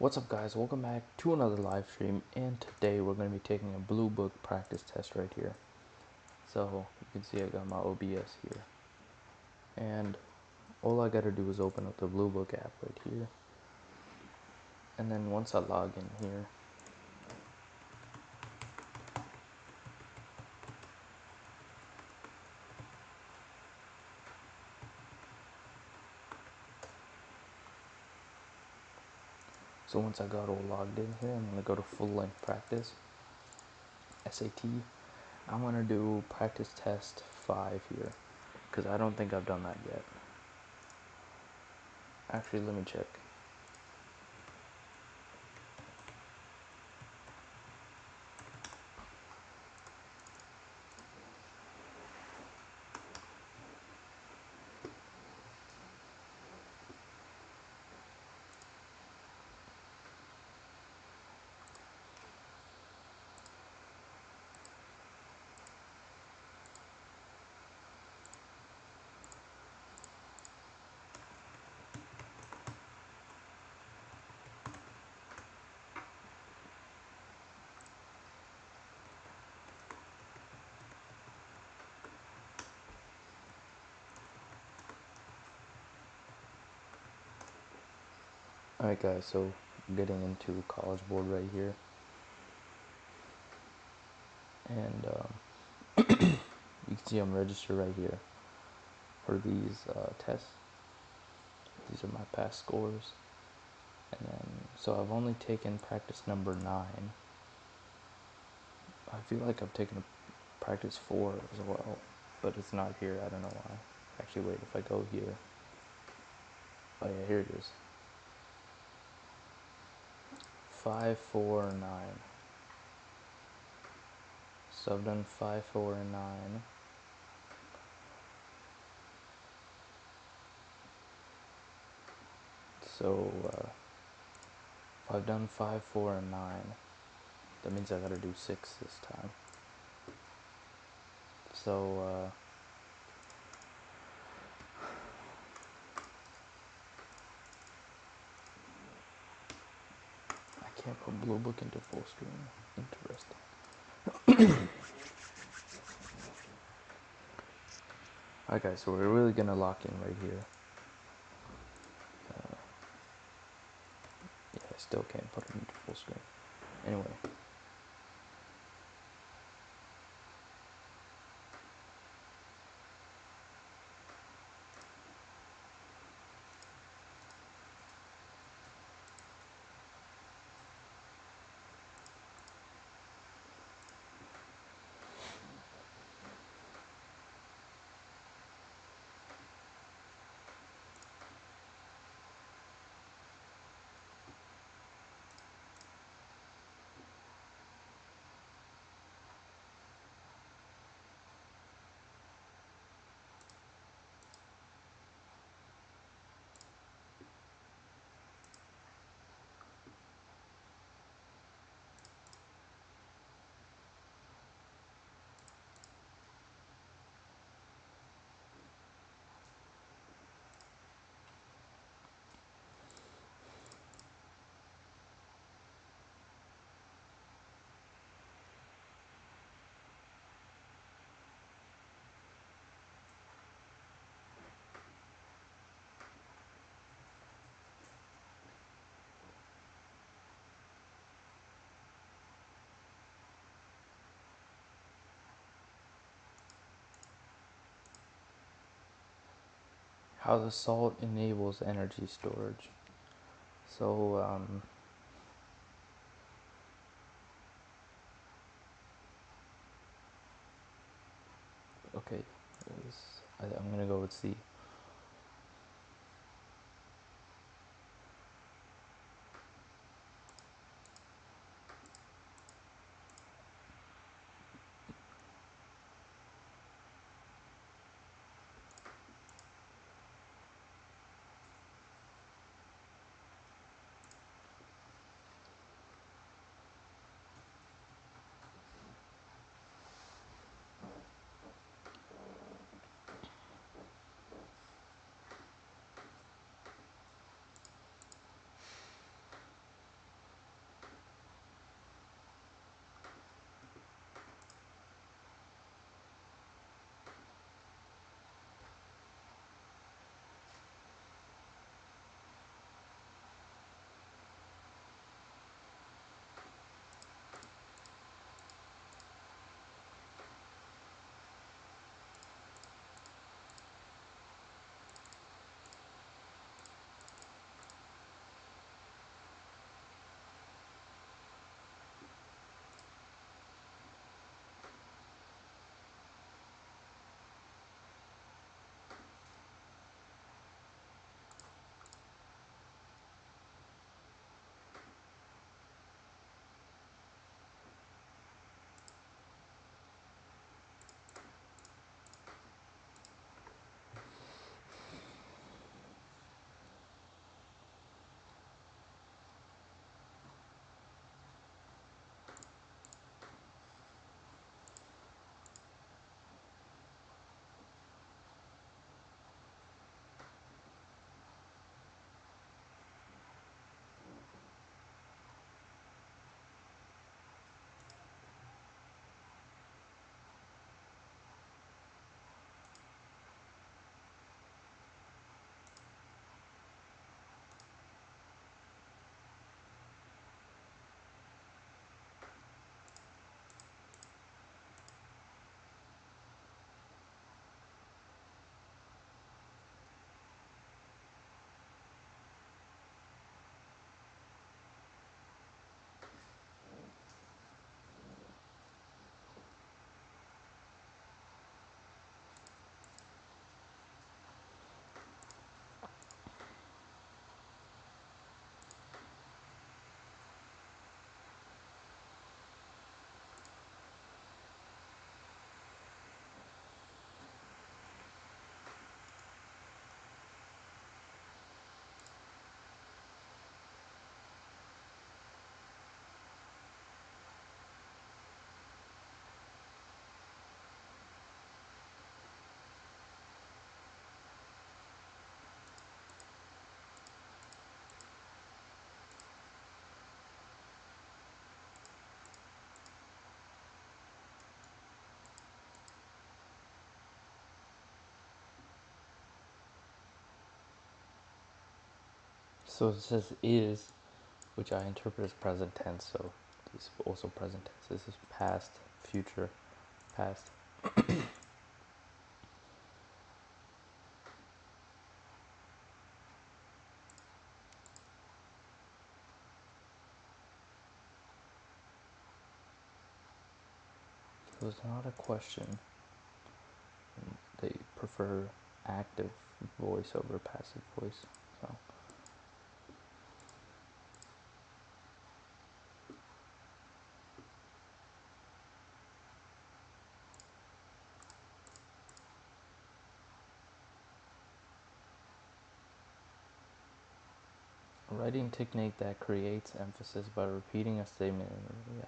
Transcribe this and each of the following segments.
What's up guys, welcome back to another live stream, and today we're going to be taking a Blue Book practice test right here. So you can see I got my OBS here, and all I got to do is open up the Blue Book app right here, and then once I log in here, so once I got all logged in here, I'm going to go to full length practice, SAT. I'm going to do practice test 5 here, because I don't think I've done that yet. Actually, let me check. Alright guys, so I'm getting into College Board right here, and you can see I'm registered right here for these tests. These are my past scores, and then so I've only taken practice number 9. I feel like I've taken a practice 4 as well, but it's not here. I don't know why. Actually, wait, if I go here, oh yeah, here it is. 5, 4, 9. So I've done 5, 4, and 9. So if I've done 5, 4, and 9, that means I gotta do 6 this time. So I can't put Blue Book into full screen. Interesting. Alright guys, so we're really gonna lock in right here. Yeah, I still can't put it into full screen. Anyway. How the salt enables energy storage. So, okay, I'm gonna go with C. So it says is, which I interpret as present tense, so this is also present tense. This is past, future, past. So it's not a question. They prefer active voice over passive voice. A writing technique that creates emphasis by repeating a statement. Yeah,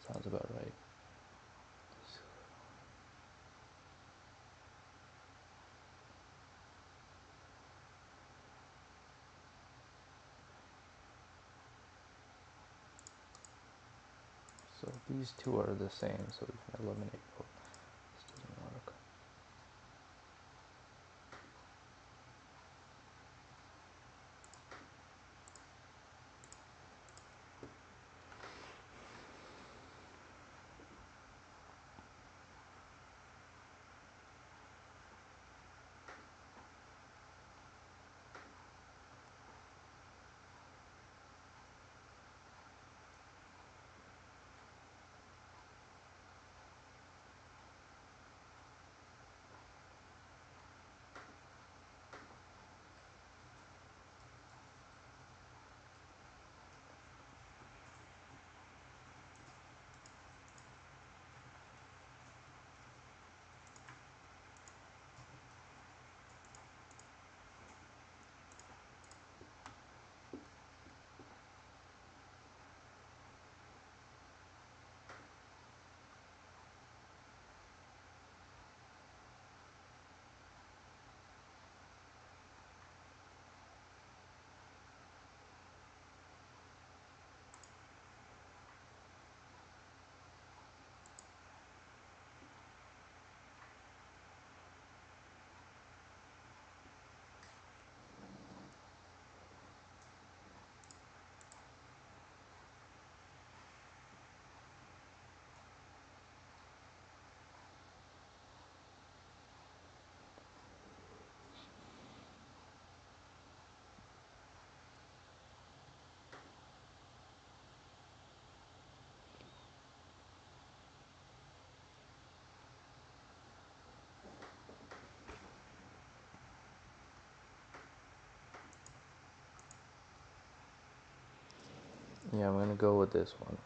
sounds about right. So these two are the same, so we can eliminate both. This doesn't work. Yeah, I'm gonna go with this one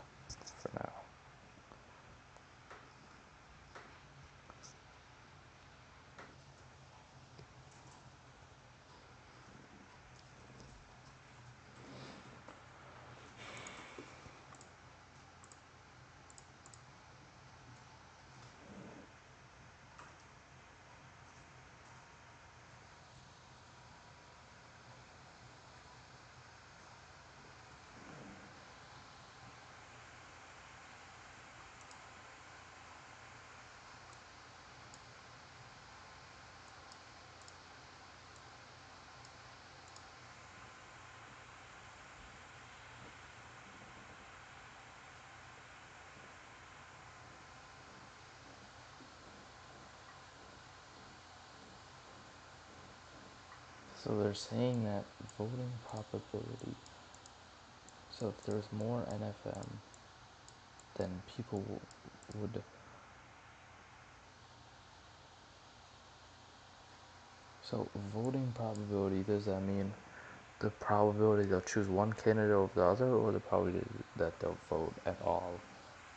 for now. So they're saying that voting probability. So if there's more NFM, then people would. So voting probability, does that mean the probability they'll choose one candidate over the other, or the probability that they'll vote at all?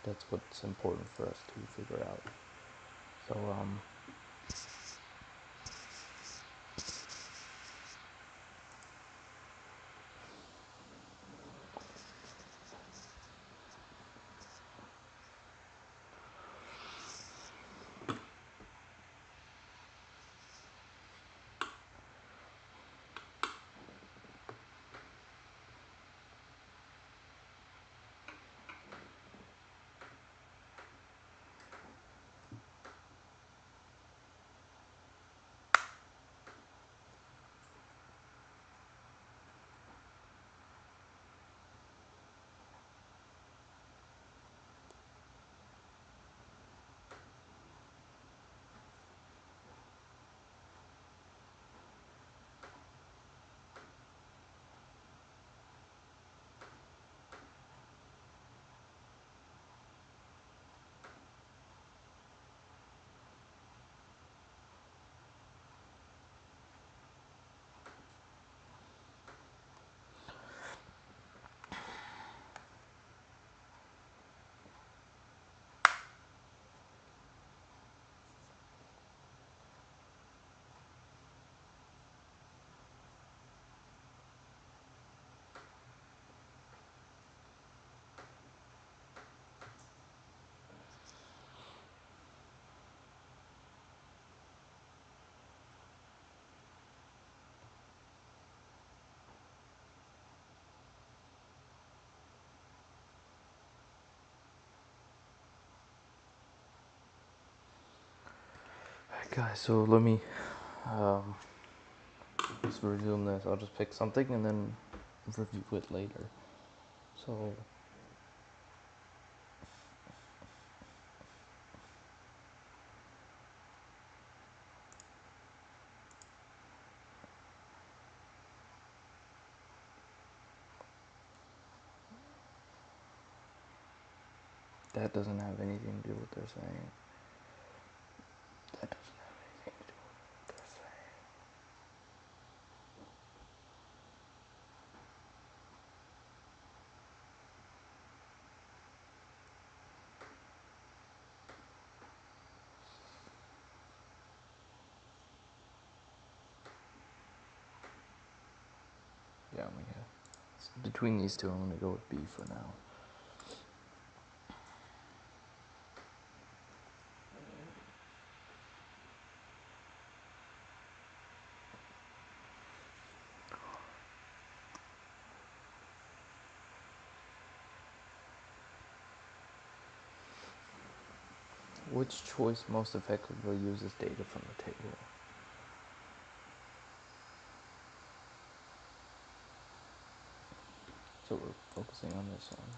That's what's important for us to figure out. So guys, so let me just resume this. I'll just pick something and then review it later. So that doesn't have anything to do with what they're saying. That doesn't have anything to do with what they're saying. Yeah, between these two, I'm gonna go with B for now. Which choice most effectively uses data from the table? So we're focusing on this one.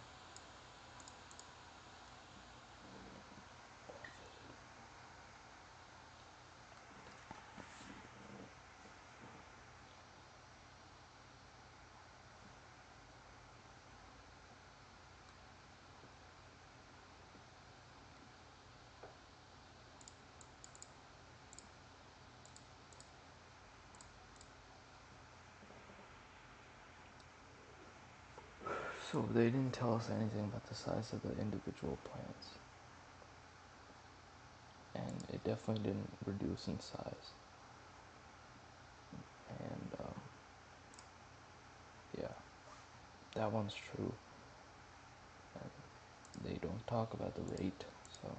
So they didn't tell us anything about the size of the individual plants. And it definitely didn't reduce in size. And yeah, that one's true. And they don't talk about the rate, so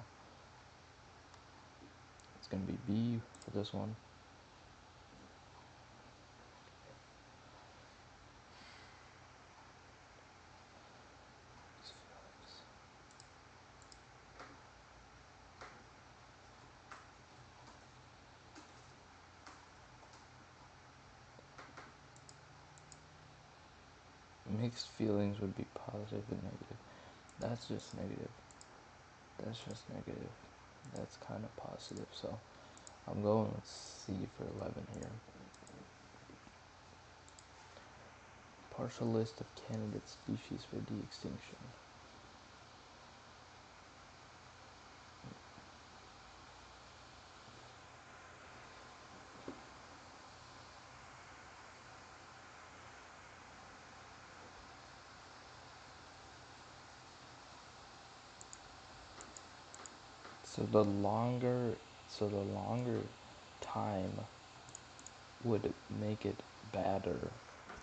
it's gonna be B for this one. Mixed feelings would be positive and negative. That's just negative. That's just negative. That's kind of positive, so I'm going with C for 11 here. Partial list of candidate species for de-extinction. So the longer time would make it badder,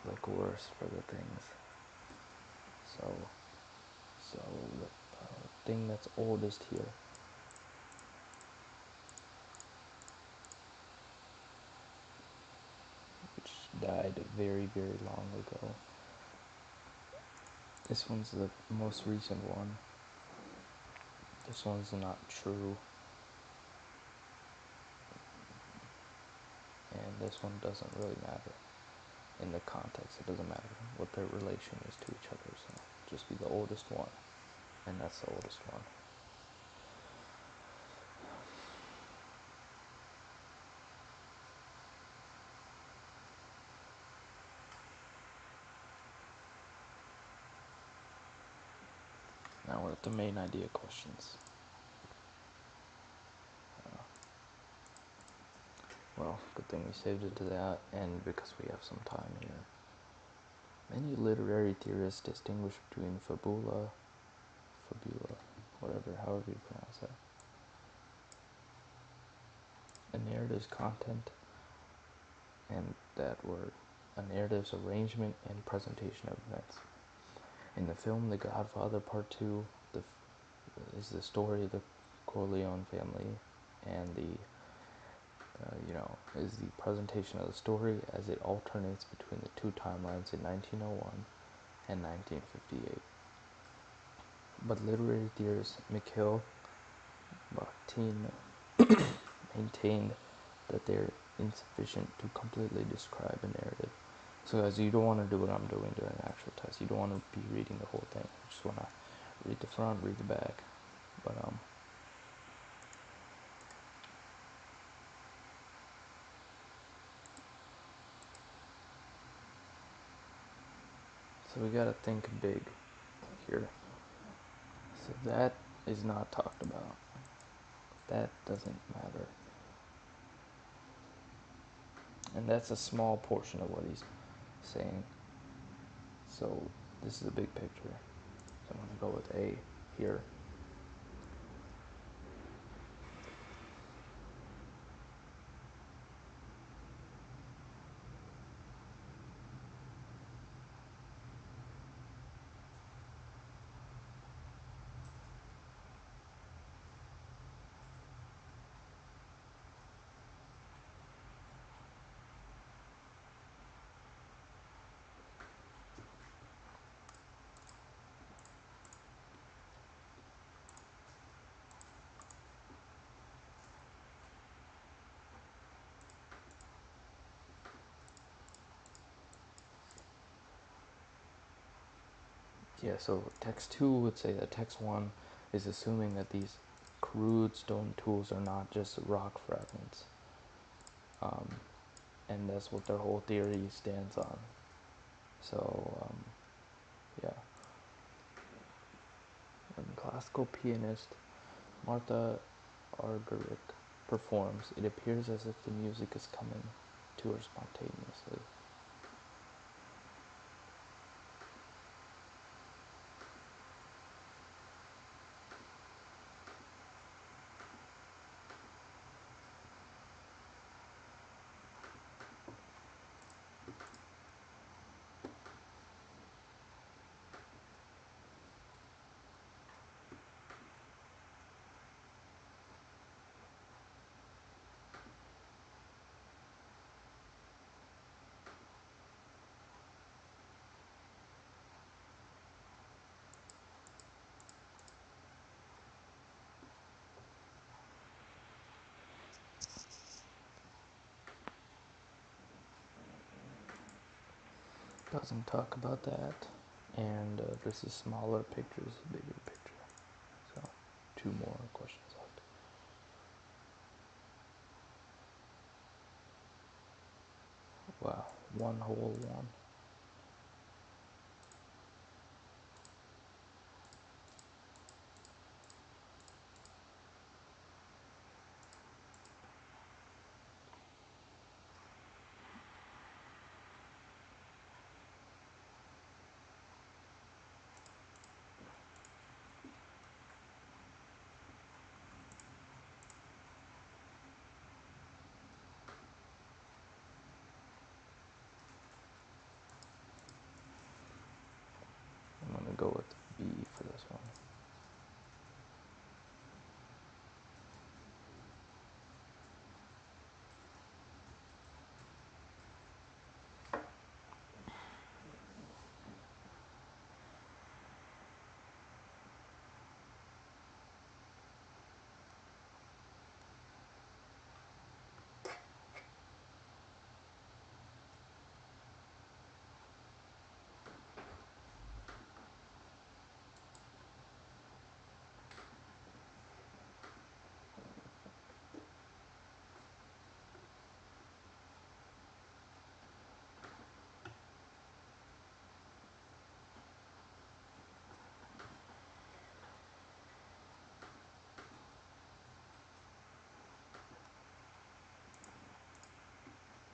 like worse for the things. So the thing that's oldest here, which died very, very long ago. This one's the most recent one. This one's not true. And this one doesn't really matter. In the context, it doesn't matter what their relation is to each other, so just be the oldest one. And that's the oldest one. Now we're at the main idea questions. Well, good thing we saved it to that, and because we have some time here. Many literary theorists distinguish between fabula, whatever, however you pronounce that. A narrative's content, and that word. A narrative's arrangement and presentation of events. In the film The Godfather Part 2, is the story of the Corleone family, and is the presentation of the story as it alternates between the two timelines in 1901 and 1958. But literary theorist Mikhail Bakhtin maintained that they're insufficient to completely describe a narrative. So guys, you don't want to do what I'm doing during an actual test. You don't want to be reading the whole thing. You just want to read the front, read the back. But so we gotta think big here. So that is not talked about. That doesn't matter. And that's a small portion of what he's saying. So this is a big picture. So I'm going to go with A here. Yeah, so text 2 would say that text 1 is assuming that these crude stone tools are not just rock fragments. And that's what their whole theory stands on. So, yeah. When classical pianist Martha Argerich performs, it appears as if the music is coming to her spontaneously. Doesn't talk about that. And this is smaller pictures, bigger picture. So, 2 more questions left. Wow, one whole one. I'm gonna go with B for this one.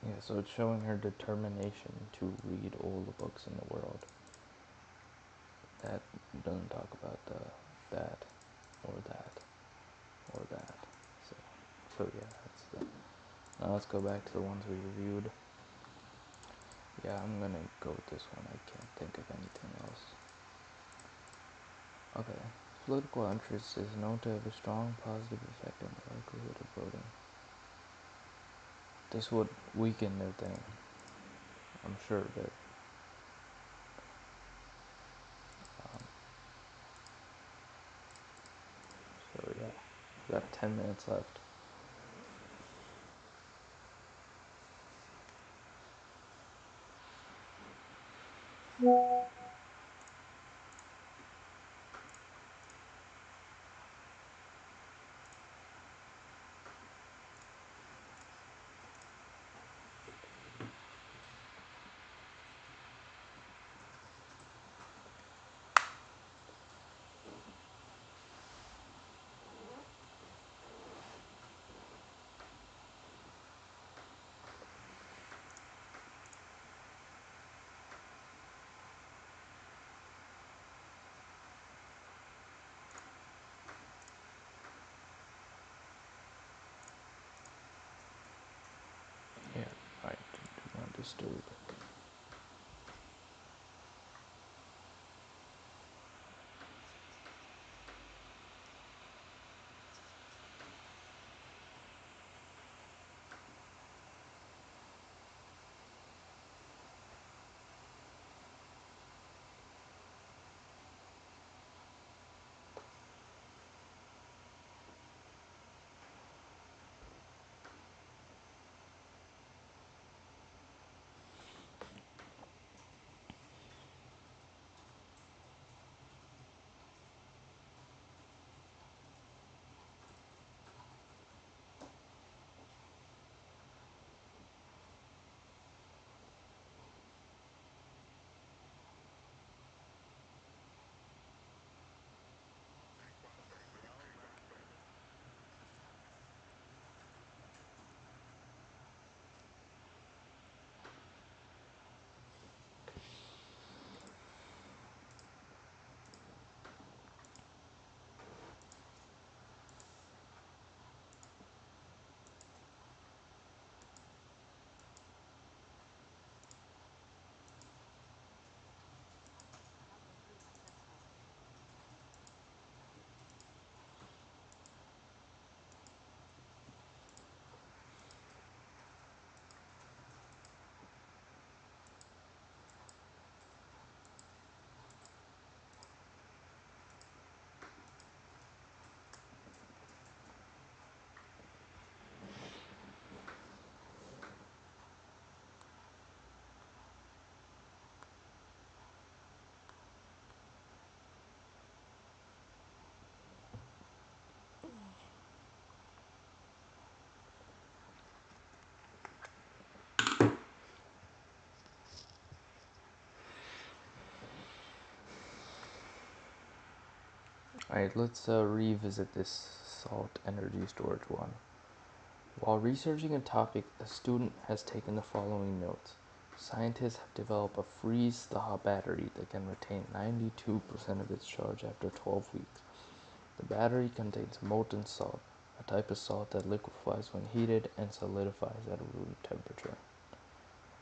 Yeah, so it's showing her determination to read all the books in the world. That doesn't talk about that or that or that. So yeah, that's the. Now let's go back to the ones we reviewed. Yeah, I'm gonna go with this one. I can't think of anything else. Okay. Political interest is known to have a strong positive effect on the likelihood of voting. This would weaken their thing. I'm sure of it. So yeah, we got 10 minutes left. understood. Alright, let's revisit this salt energy storage one. While researching a topic, a student has taken the following notes. Scientists have developed a freeze-thaw battery that can retain 92% of its charge after 12 weeks. The battery contains molten salt, a type of salt that liquefies when heated and solidifies at room temperature.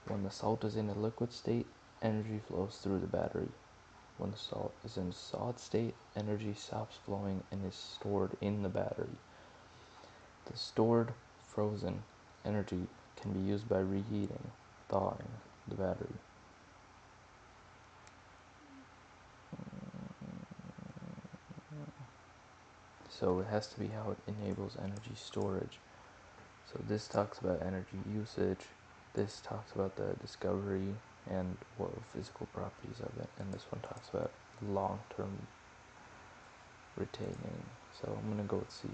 When the salt is in a liquid state, energy flows through the battery. When the salt is in a solid state, energy stops flowing and is stored in the battery. The stored frozen energy can be used by reheating, thawing the battery. So it has to be how it enables energy storage. So this talks about energy usage, this talks about the discovery and what physical properties of it, and this one talks about long-term retaining. So I'm going to go with C.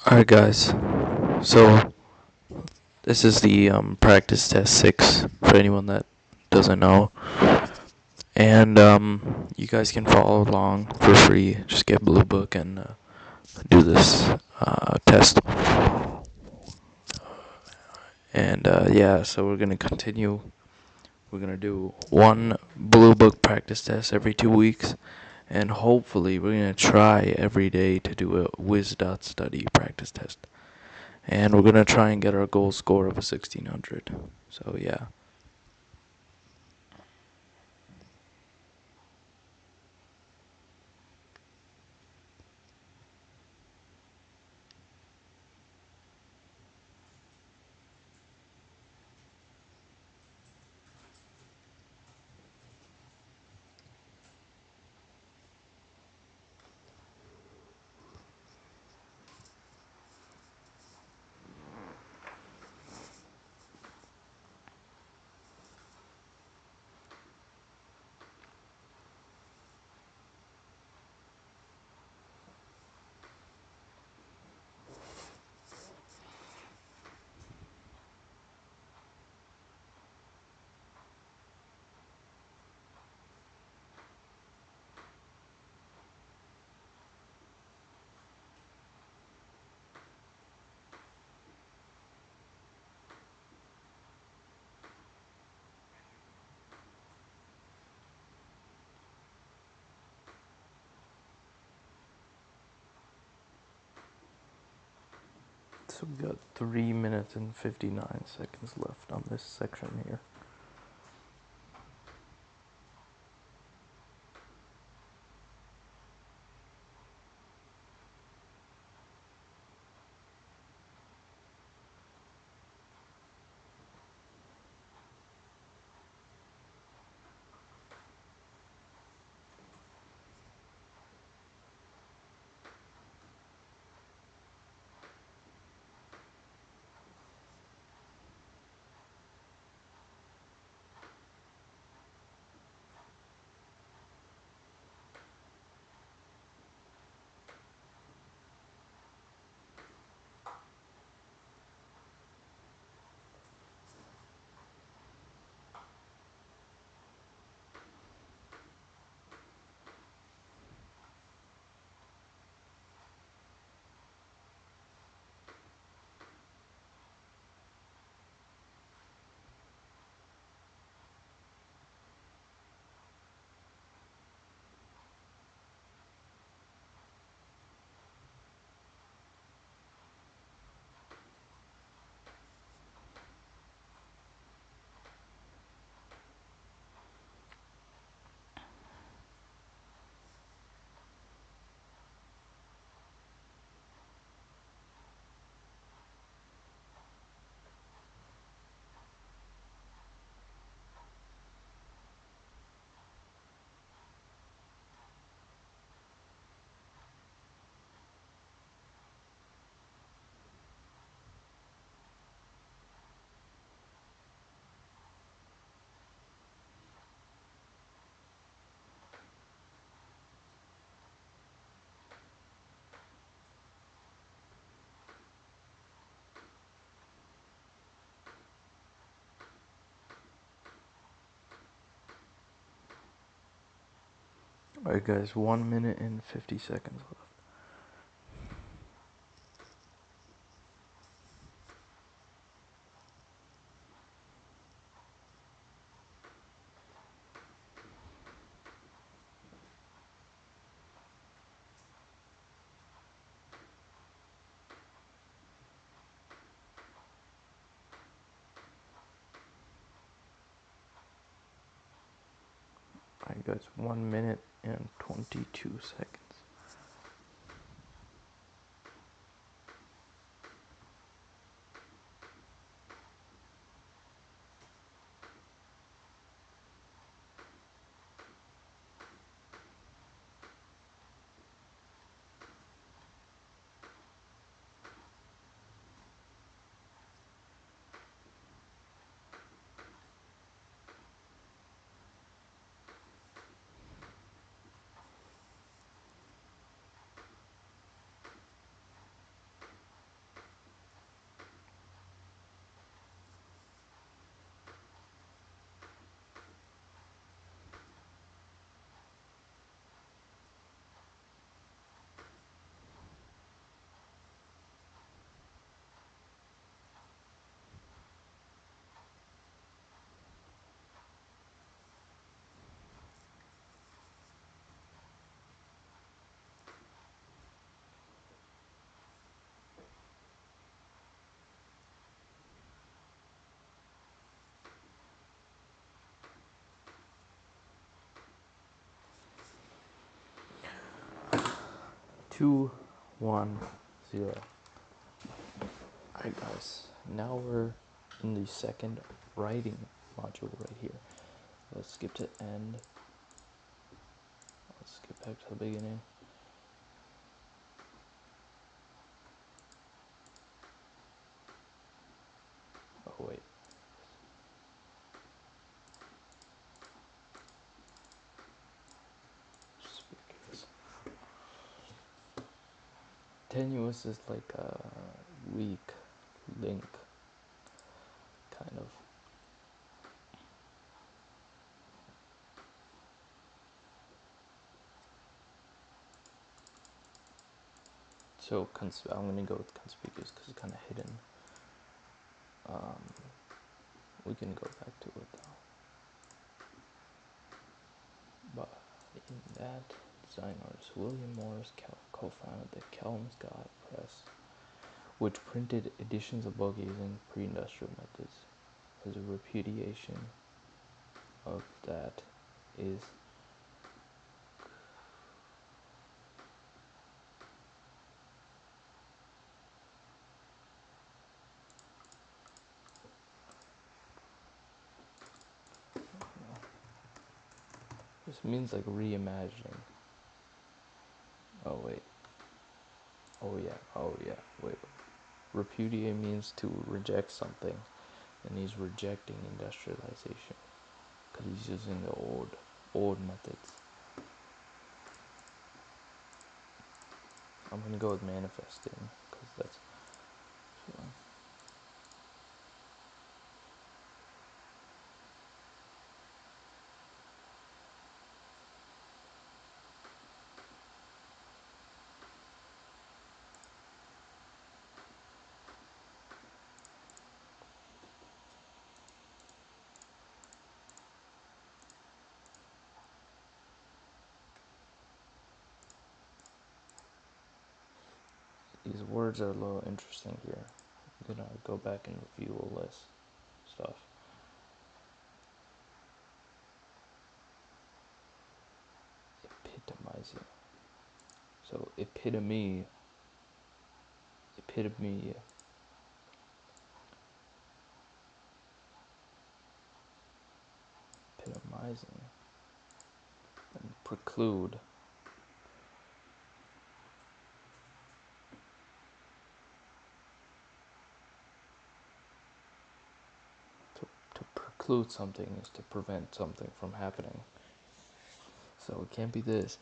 Alright guys, so this is the practice test 6 for anyone that doesn't know. And you guys can follow along for free. Just get Blue Book and do this test. And yeah, so we're gonna continue. We're gonna do one Blue Book practice test every 2 weeks, and hopefully we're gonna try every day to do a Wiz.study practice test. And we're gonna try and get our goal score of a 1600. So yeah. So we got 3 minutes and 59 seconds left on this section here. Alright guys, 1 minute and 50 seconds left. Alright guys, 1 minute and 22 seconds. Two, 1, 0. Alright guys, now we're in the second writing module right here. Let's skip to end. Let's get back to the beginning. Oh wait. Speakers. Tenuous is like a weak link, kind of. So I'm gonna go with conspicuous because it's kind of hidden. We can go back to it though. But in that, design artist William Morris co-founded the Kelmscott Press, which printed editions of book using pre-industrial methods. As a repudiation of that is this means like reimagining. Oh wait. Oh yeah. Wait. Repudiate means to reject something, and he's rejecting industrialization because he's using the old methods. I'm gonna go with manifesting because that's. These words are a little interesting here. I'm gonna go back and review all this stuff. Epitomizing. So epitomizing. And preclude. To preclude something is to prevent something from happening. So it can't be this.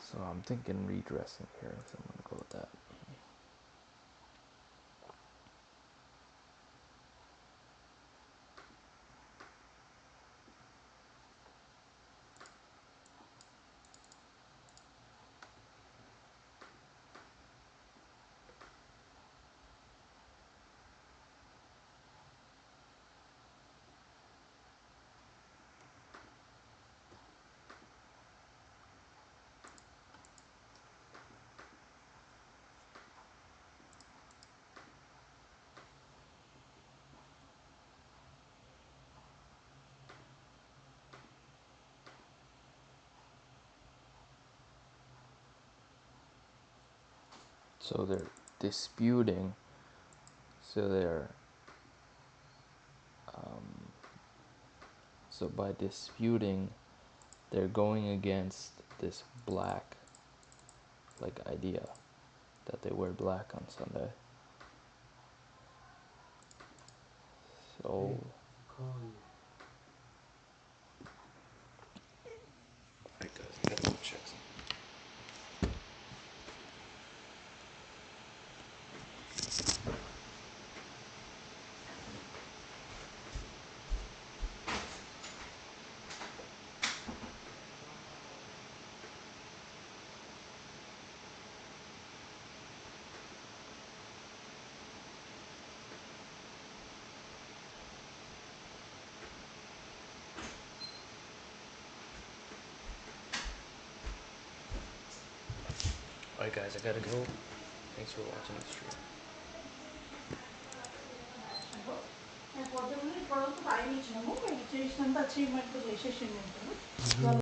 So I'm thinking redressing here, so I'm gonna go with that. So they're disputing. So they're so by disputing, they're going against this black like idea that they wear black on Sunday. So I gotta check something. Alright guys, I gotta go. Thanks for watching the stream.